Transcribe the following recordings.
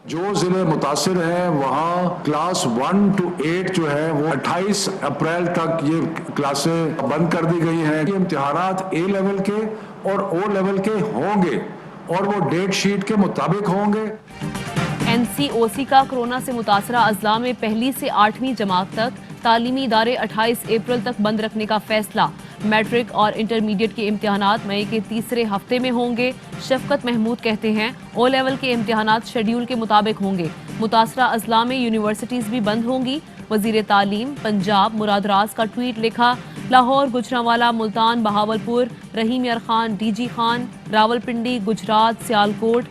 जो जिले मुतासिर हैं वहाँ क्लास 1 to 8 जो है वो 28 अप्रैल तक ये क्लासें बंद कर दी गई हैं। ये इम्तिहानात ए लेवल के और ओ लेवल के होंगे और वो डेट शीट के मुताबिक होंगे। एनसीओसी का कोरोना से मुतासरा अजला में पहली से 8वीं जमात तक तालीमी इदारे 28 अप्रैल तक बंद रखने का फैसला। मैट्रिक और इंटरमीडिएट के इम्तिहानात मई के तीसरे हफ्ते में होंगे। शफकत महमूद कहते हैं ओ लेवल के इम्तिहानात शेड्यूल के मुताबिक होंगे। मुतासरा अजला में यूनिवर्सिटीज भी बंद होंगी। वजीर तालीम पंजाब मुराद राज का ट्वीट लिखा, लाहौर, गुजरांवाला, मुल्तान, बहावलपुर, रहीम यार खान, डीजी खान, रावलपिंडी, गुजरात, सियालकोट,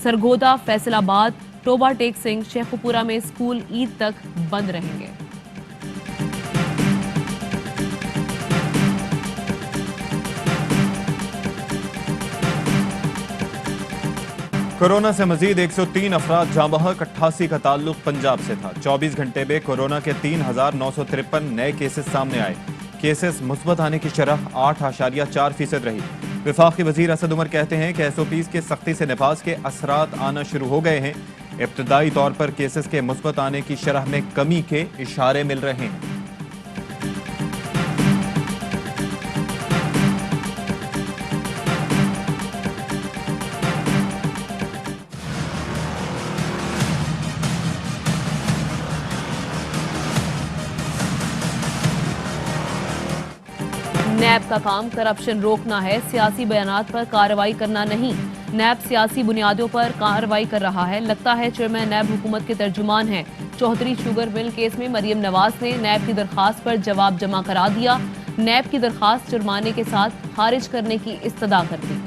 सरगोदा, फैसलाबाद, टोबा टेक सिंह, शेखुपुरा में स्कूल ईद तक बंद रहेंगे। कोरोना से मजीद 103 अफराद जाँ बहक, 88 का ताल्लुक पंजाब से था। 24 घंटे में कोरोना के 3,953 नए केसेस सामने आए। केसेस मुस्बत आने की शरह 8.4% रही। वफाकी वजीर असद उमर कहते हैं कि SOPs के सख्ती से नफाज के असरात आना शुरू हो गए हैं। इब्तदाई तौर पर केसेस के मुस्बत आने की शरह में कमी के इशारे मिल रहे हैं। नैब का काम करप्शन रोकना है, सियासी बयानात पर कार्रवाई करना नहीं। नैब सियासी बुनियादों पर कार्रवाई कर रहा है। लगता है चेयरमैन नैब हुकूमत के तर्जुमान है। चौधरी शुगर मिल केस में मरियम नवाज ने नैब की दरखास्त पर जवाब जमा करा दिया। नैब की दरखास्त जुर्माने के साथ खारिज करने की इस्तदा कर दी।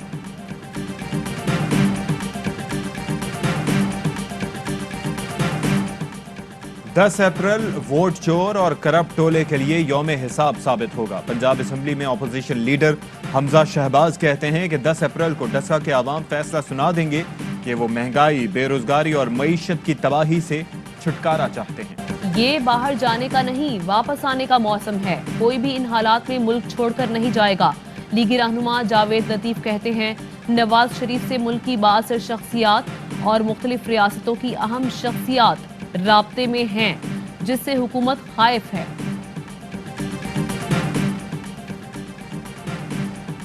दस अप्रैल वोट चोर और करप्ट टोले के लिए यौम हिसाब साबित होगा। पंजाब असम्बली में अपोजिशन लीडर हमजा शहबाज कहते हैं कि 10 अप्रैल को डसा के आवाम फैसला सुना देंगे कि वो महंगाई, बेरोजगारी और मईशत की तबाही से छुटकारा चाहते हैं। ये बाहर जाने का नहीं, वापस आने का मौसम है। कोई भी इन हालात में मुल्क छोड़कर नहीं जाएगा। लीगी रहनुमा जावेद लतीफ कहते हैं नवाज शरीफ से मुल्क की बाअसर शख्सियात और मुख्तलिफ रियासतों की अहम शख्सियात राब्ते में हैं, जिससे हुकूमत खाइफ है।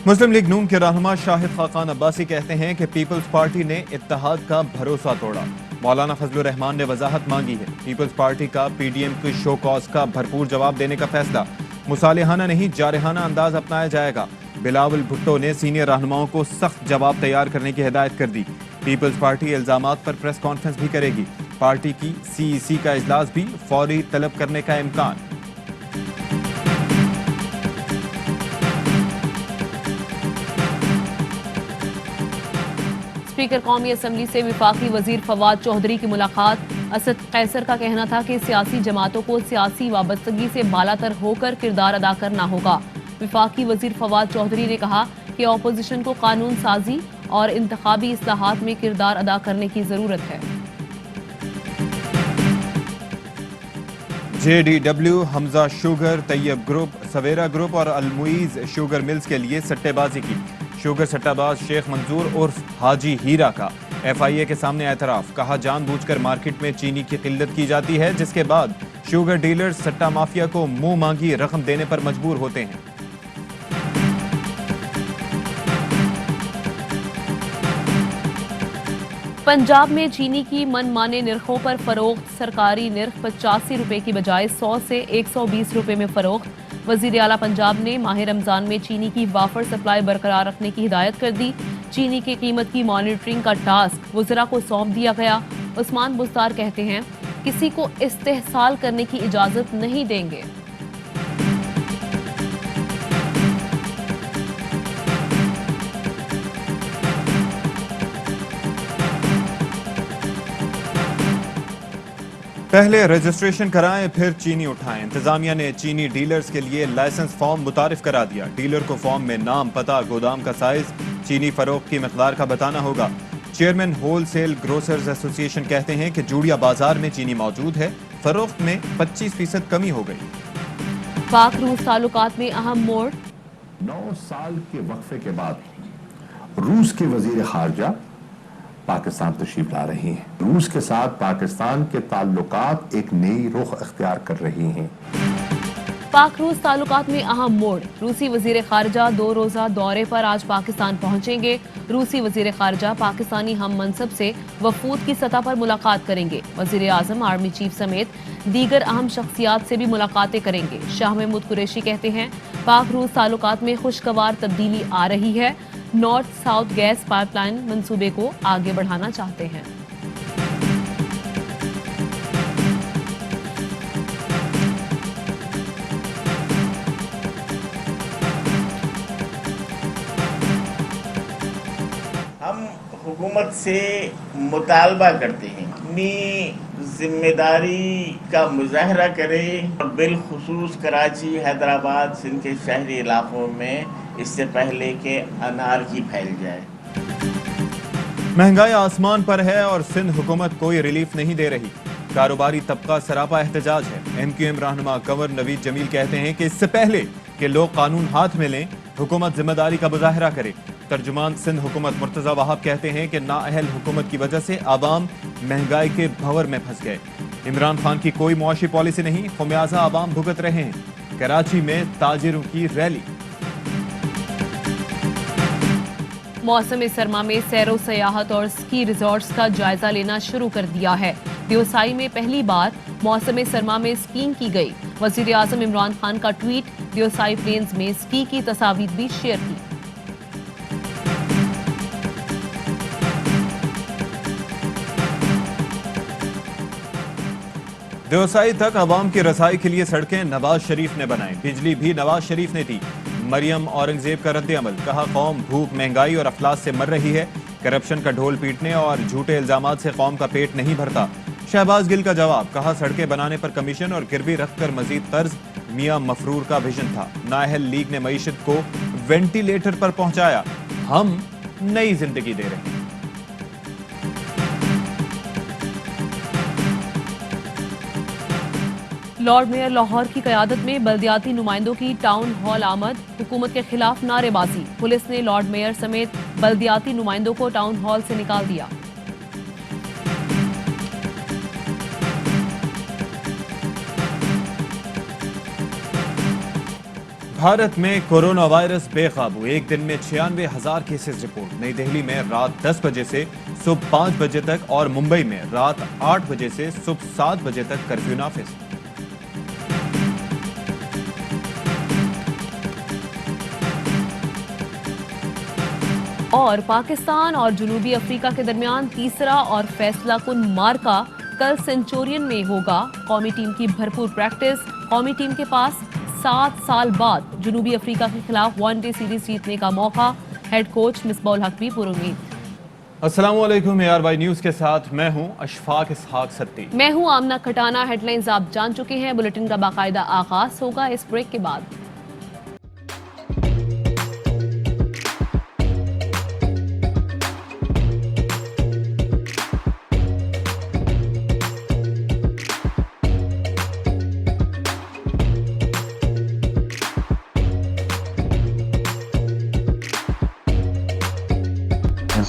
मुस्लिम लीग नून के रहनुमा शाहिद खाकान अब्बासी कहते हैं कि पीपल्स पार्टी ने इत्तेहाद का भरोसा तोड़ा। मौलाना फजलुर रहमान ने वजाहत मांगी है। पीपल्स पार्टी का PDM के शो कॉज का भरपूर जवाब देने का फैसला। मुसालिहाना नहीं, जारहाना अंदाज अपनाया जाएगा। बिलावल भुट्टो ने सीनियर रहनुमाओं को सख्त जवाब तैयार करने की हिदायत कर दी। पीपल्स पार्टी इल्जामात पर प्रेस कॉन्फ्रेंस भी करेगी। पार्टी की CEC का इजलास भी फौरी तलब करने का इम्कान। स्पीकर कौमी असम्बली से वफाकी वजीर फवाद चौधरी की मुलाकात। असद कैसर का कहना था कि सियासी जमातों को सियासी वाबस्तगी से बालातर होकर किरदार अदा करना होगा। वफाकी वजीर फवाद चौधरी ने कहा कि अपोजिशन को कानून साजी और इंतखाबी इस्लाहात में किरदार अदा करने की जरूरत है। JDW, Hamza sugar, Tayyab group, Savera group और अलमुईज शुगर मिल्स के लिए सट्टेबाजी की। शुगर सट्टाबाज शेख मंजूर उर्फ हाजी हीरा का FIA के सामने एतराफ। कहा जानबूझकर मार्केट में चीनी की किल्लत की जाती है, जिसके बाद शुगर डीलर्स सट्टा माफिया को मुंह मांगी रकम देने पर मजबूर होते हैं। पंजाब में चीनी की मनमाने निरखों पर फरोख्त। सरकारी निरख 85 रुपए की बजाय 100 से 120 रुपए में फरोख्त। वजीर आला पंजाब ने माह रमजान में चीनी की वाफर सप्लाई बरकरार रखने की हिदायत कर दी। चीनी की कीमत की मॉनिटरिंग का टास्क वज़रा को सौंप दिया गया। उस्मान बुस्तार कहते हैं किसी को इस्तेहसाल करने की इजाजत नहीं देंगे। पहले रजिस्ट्रेशन कराएं, फिर चीनी उठाएं। इंतजामिया ने चीनी डीलर्स के लिए लाइसेंस फॉर्म मुतारिफ करा दिया। डीलर को फॉर्म में नाम, पता, गोदाम का साइज, चीनी फरोख्त की मकदार का बताना होगा। Chairman wholesale grocers association कहते हैं कि जूड़िया बाजार में चीनी मौजूद है, फरोख्त में 25% कमी हो गई। पाक रूस ताल्लुकात में अहम मोड़। 9 साल के वक्फे के बाद रूस के वजीर खारजा पाकिस्तान तशरीफ ला रही हैं। रूस के साथ पाकिस्तान के ताल्लुकात एक नई रुख अख्तियार कर रही हैं। पाक रूस ताल्लुकात में अहम मोड़। रूसी वजीर खारजा 2 रोजा दौरे पर आज पाकिस्तान पहुंचेंगे। रूसी वजीर खारजा पाकिस्तानी हम मनसब से वफूद की सतह पर मुलाकात करेंगे। वजीर आजम, आर्मी चीफ समेत दीगर अहम शख्सियात से भी मुलाकातें करेंगे। शाह महमूद कुरैशी कहते हैं, पाक रूस ताल्लुकात में खुशगवार तब्दीली आ रही है। नॉर्थ साउथ गैस पाइपलाइन मंसूबे को आगे बढ़ाना चाहते हैं। हम हुकूमत से मुतालबा करते हैं अपनी जिम्मेदारी का मुजाहरा करें और बिलखुसूस कराची, हैदराबाद, सिंध के शहरी इलाकों में इससे पहले कि अनारकी फैल जाए। महंगाई आसमान पर है और सिंध हुकूमत कोई रिलीफ नहीं दे रही। कारोबारी तबका सरापा एहतजाज है। MQM रहनुमा कंवर नवीद जमील कहते हैं कि इससे पहले कि लोग कानून हाथ में लें, हुकूमत जिम्मेदारी का मुजाहरा करे। तर्जुमान सिंध हुकूमत मुर्तजा वहाब कहते हैं कि नाअहल हुकूमत की वजह से आवाम महंगाई के भंवर में फंस गए। इमरान खान की कोई मुआशी पॉलिसी नहीं, खुमियाजा आवाम भुगत रहे हैं। कराची में ताजिरों की रैली। मौसम सरमा में सैरो सयाहत और स्की रिजॉर्ट्स का जायजा लेना शुरू कर दिया है। दियोसाई में पहली बार मौसम सरमा में स्कीइंग की गई। वजीर आजम इमरान खान का ट्वीट, दियोसाई प्लेन्स में स्की की तस्वीर भी शेयर की। दियोसाई तक अवाम की रसाई के लिए सड़कें नवाज शरीफ ने बनाई। बिजली भी नवाज शरीफ ने दी। मरियम औरंगजेब का रद्द-ए-अमल, कहा कौम भूख, महंगाई और अफलास से मर रही है। करप्शन का ढोल पीटने और झूठे इल्जामात से कौम का पेट नहीं भरता। शहबाज गिल का जवाब, कहा सड़कें बनाने पर कमीशन और गिरवी रखकर मजीद कर्ज मियां मफरूर का विजन था। नाअहल लीग ने मईशत को वेंटिलेटर पर पहुंचाया। हम नई जिंदगी दे रहे हैं। लॉर्ड मेयर लाहौर की क़यादत में बल्दियाती नुमाइंदों की टाउन हॉल आमद। हुकूमत के खिलाफ नारेबाजी। पुलिस ने लॉर्ड मेयर समेत बल्दियाती नुमाइंदों को टाउन हॉल से निकाल दिया। भारत में कोरोना वायरस बेकाबू। एक दिन में 96,000 केसेस रिपोर्ट। नई दिल्ली में रात 10 बजे से सुबह 5 बजे तक और मुंबई में रात 8 बजे से सुबह 7 बजे तक कर्फ्यू नाफिज। और पाकिस्तान और जनूबी अफ्रीका के दरमियान तीसरा और फैसला कुन मार्का कल सेंचुरियन में होगा। कौमी टीम की भरपूर प्रैक्टिस। कौमी टीम के पास 7 साल बाद जनूबी अफ्रीका के खिलाफ वनडे सीरीज जीतने का मौका। हेड कोच मिसबाउल हक भी पुरुमीद। अस्सलाम वालेकुम, ARY न्यूज के साथ मैं हूं अशफाक इसहाक सत्ती। मैं हूं आमना खटाना। हेडलाइंस आप जान चुके हैं। बुलेटिन का बाकायदा आगाज होगा इस ब्रेक के बाद।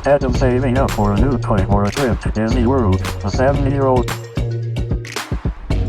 Instead of saving up for a new toy or a trip to Disney World, a 7-year-old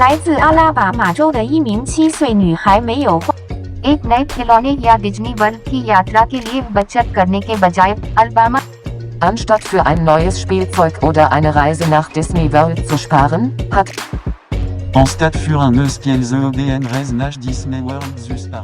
来自阿拉巴马州的一名7岁女孩没有花 एक नए खिलौने या डिज्नी वर्ल्ड की यात्रा के लिए बचत करने के बजाय Alabama Anstatt für ein neues Spielzeug oder eine Reise nach Disney World zu sparen, hat En stade für un eus qu'elles EDN reise nach Disney World zus par